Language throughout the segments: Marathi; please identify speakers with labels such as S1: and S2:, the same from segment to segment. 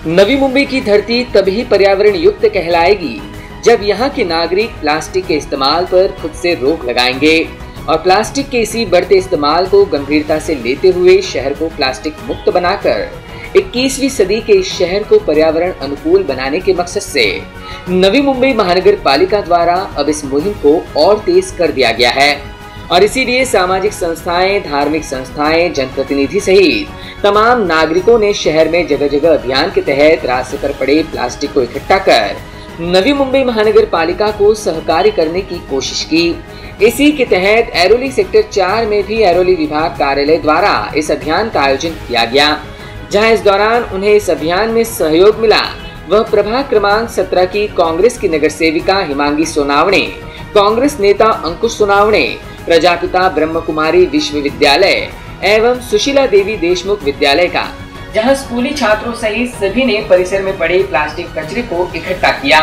S1: नवी मुंबई की धरती तभी पर्यावरण युक्त कहलाएगी जब यहाँ के नागरिक प्लास्टिक के इस्तेमाल पर खुद से रोक लगाएंगे और प्लास्टिक के इसी बढ़ते इस्तेमाल को गंभीरता से लेते हुए शहर को प्लास्टिक मुक्त बनाकर 21वीं सदी के इस शहर को पर्यावरण अनुकूल बनाने के मकसद से नवी मुंबई महानगर पालिका द्वारा अब इस मुहिम को और तेज कर दिया गया है और इसीलिए सामाजिक संस्थाएं, धार्मिक संस्थाएं, जनप्रतिनिधि सहित तमाम नागरिकों ने शहर में जगह जगह अभियान के तहत रास्ते पर पड़े प्लास्टिक को इकट्ठा कर नवी मुंबई महानगर पालिका को सहकार्य करने की कोशिश की। इसी के तहत ऐरोली सेक्टर 4 में भी ऐरोली विभाग कार्यालय द्वारा इस अभियान का आयोजन किया गया, जहां इस दौरान उन्हें इस अभियान में सहयोग मिला। वह प्रभाग क्रमांक 17 की कांग्रेस की नगर सेविका हिमांगी सोनावणे, कांग्रेस नेता अंकुश सोनावणे, प्रजापिता ब्रह्म कुमारी विश्वविद्यालय एवं सुशीला देवी देशमुख विद्यालय का, जहां स्कूली छात्रों सहित सभी ने परिसर में पड़े प्लास्टिक कचरे को इकट्ठा किया।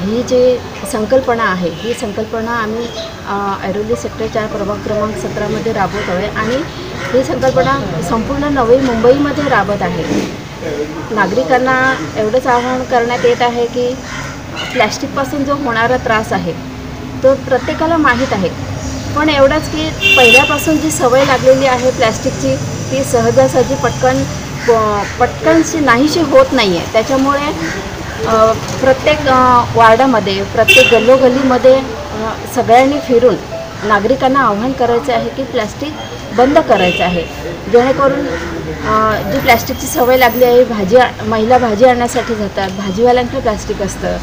S2: ही जे संकल्पना आहे ही संकल्पना आम्ही ऐरोली सेक्टर 4 प्रभाग क्रमांक 17 मध्ये राबवत आहे आणि ही संकल्पना संपूर्ण नवी मुंबईमध्ये राबत आहे। नागरिकांना एवढंच आवाहन करण्यात येत आहे की प्लॅस्टिकपासून जो होणारा त्रास आहे तो प्रत्येकाला माहीत आहे, पण एवढंच की पहिल्यापासून जी सवय लागलेली आहे प्लॅस्टिकची ती सहजासहजी पटकनशी नाहीशी होत नाही आहे। त्याच्यामुळे प्रत्येक वार्डामध्ये, प्रत्येक गल्लोगल्लीमध्ये सगळ्यांनी फिरून नागरिकांना आवाहन करायचं आहे की प्लास्टिक बंद करायचं आहे, जेणेकरून जी प्लास्टिकची सवय लागली आहे, महिला भाजी आणण्यासाठी जातात, भाजीवाल्यांकडे प्लास्टिक असतं,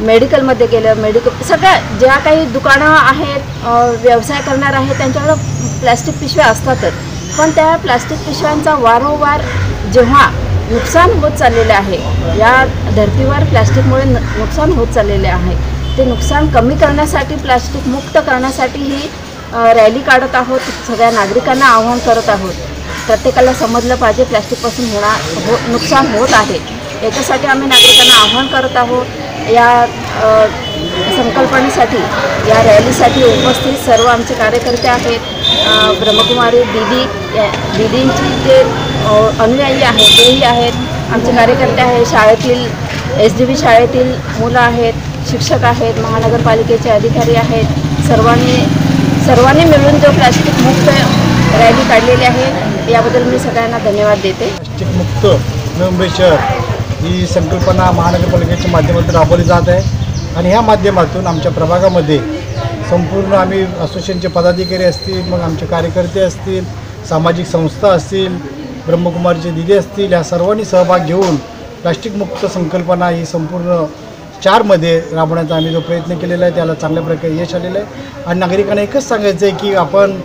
S2: मेडिकलमध्ये गेलं सगळ्या ज्या काही दुकानं आहेत, व्यवसाय करणार आहेत त्यांच्याकडं प्लास्टिक पिशव्या असतातच, पण त्या प्लास्टिक पिशव्यांचा वारंवार जेव्हा नुकसान होत चाललेले आहे, या धर्तीवर प्लास्टिकमुळे नुकसान होत चाललेले आहे, ते नुकसान कमी करण्यासाठी प्लास्टिक मुक्त करण्यासाठी ही रॅली काढत आहोत। सगळ्या नागरिकांना आवाहन करत आहोत, प्रत्येकाला समजलं पाहिजे प्लास्टिकपासून नुकसान होत आहे, याच्यासाठी आम्ही नागरिकांना आवाहन करत आहोत। या संकल्पनेसाठी, या रॅलीसाठी उपस्थित सर्व आमचे कार्यकर्ते आहेत। ब्रह्मकुमारी दीदींची जे अनुयायी आहेत तेही आहेत, आमचे कार्यकर्ते आहेत, शाळेतील SDB शाळेतील मुलं आहेत, शिक्षक आहेत, महानगरपालिकेचे अधिकारी आहेत, सर्वांनी मिळून जो प्लास्टिक मुक्त रॅली काढलेली आहे याबद्दल मी सगळ्यांना धन्यवाद देते।
S3: प्लास्टिक मुक्त मुंबई शहर ही संकल्पना महानगरपालिकेच्या माध्यमातून राबवली जात आहे आणि ह्या माध्यमातून आमच्या प्रभागामध्ये संपूर्ण आम्ही असोसिएशनचे पदाधिकारी असतील, मग आमचे कार्यकर्ते असतील, सामाजिक संस्था असतील, ब्रह्मकुमारीचे दिदी असतील, या सर्वांनी सहभाग घेऊन प्लास्टिक मुक्त संकल्पना ही संपूर्ण 4 मध्ये राबवण्याचा आम्ही जो प्रयत्न केलेला आहे त्याला चांगल्या प्रकारे यश आलेलं आहे। आणि नागरिकांना एकच सांगायचं आहे की आपण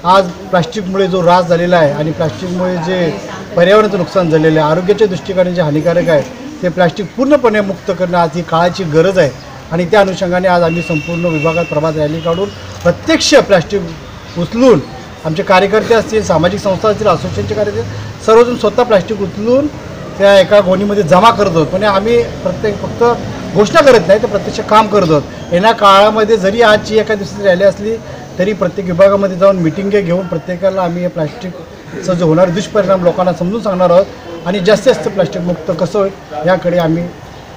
S3: आज प्लास्टिकमुळे जो ऱ्हास झालेला आहे आणि प्लास्टिकमुळे जे पर्यावरणाचं नुकसान झालेलं आहे, आरोग्याच्या दृष्टिकोनाने जे हानिकारक आहे ते प्लास्टिक पूर्णपणे मुक्त करणं आज ही काळाची गरज आहे आणि त्या अनुषंगाने आज आम्ही संपूर्ण विभागात प्रभात रॅली काढून प्रत्यक्ष प्लास्टिक उचलून आमचे कार्यकर्ते असतील, सामाजिक संस्था असतील, असोसिएशनचे कार्यकर्ते सर्वजण स्वतः प्लास्टिक उचलून त्या एका गोणीमध्ये जमा करत आहोत। पण आम्ही फक्त घोषणा करत नाही तर प्रत्यक्ष काम करत आहोत। येणाऱ्या काळामध्ये जरी आजची एका दिवसाची रॅली असली तरी प्रत्येक विभागामध्ये जाऊन मिटिंगे घेऊन प्रत्येकाला आम्ही हे प्लास्टिकचं जो होणारे दुष्परिणाम लोकांना समजून सांगणार आहोत आणि जास्तीत जास्त प्लास्टिक मुक्त कसं होईल याकडे आम्ही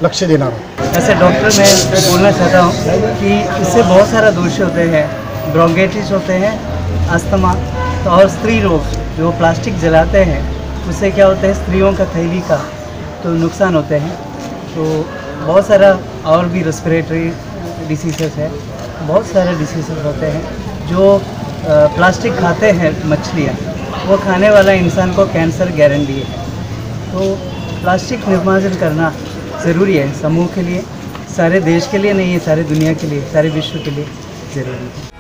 S3: लक्ष देणार आहोत।
S4: ऐसे डॉक्टर मैं बोलना चाहता हूँ कि इससे बहुत सारा दोष होते हैं, ब्रोंकाइटिस होते हैं, अस्थमा, तो और स्त्री रोग जो प्लास्टिक जलाते हैं उससे क्या होता है, स्त्रियों का थैली का तो नुकसान होते हैं। तो बहुत सारा और भी रेस्पिरेटरी डिसीज़ेस है, बहुत सारे डिसीज़ेस होते हैं। जो प्लास्टिक खाते हैं मछलियाँ, वो खाने वाला इंसान को कैंसर गारंटी है। तो प्लास्टिक निर्मार्जन करना ज़रूरी है समूह के लिए, सारे देश के लिए नहीं है, सारे दुनिया के लिए, सारे विश्व के लिए। ज़रूरी है।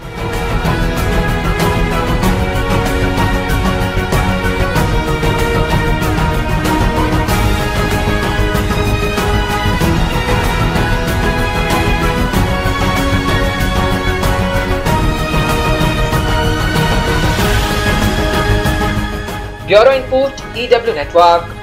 S1: Bureau input EW network.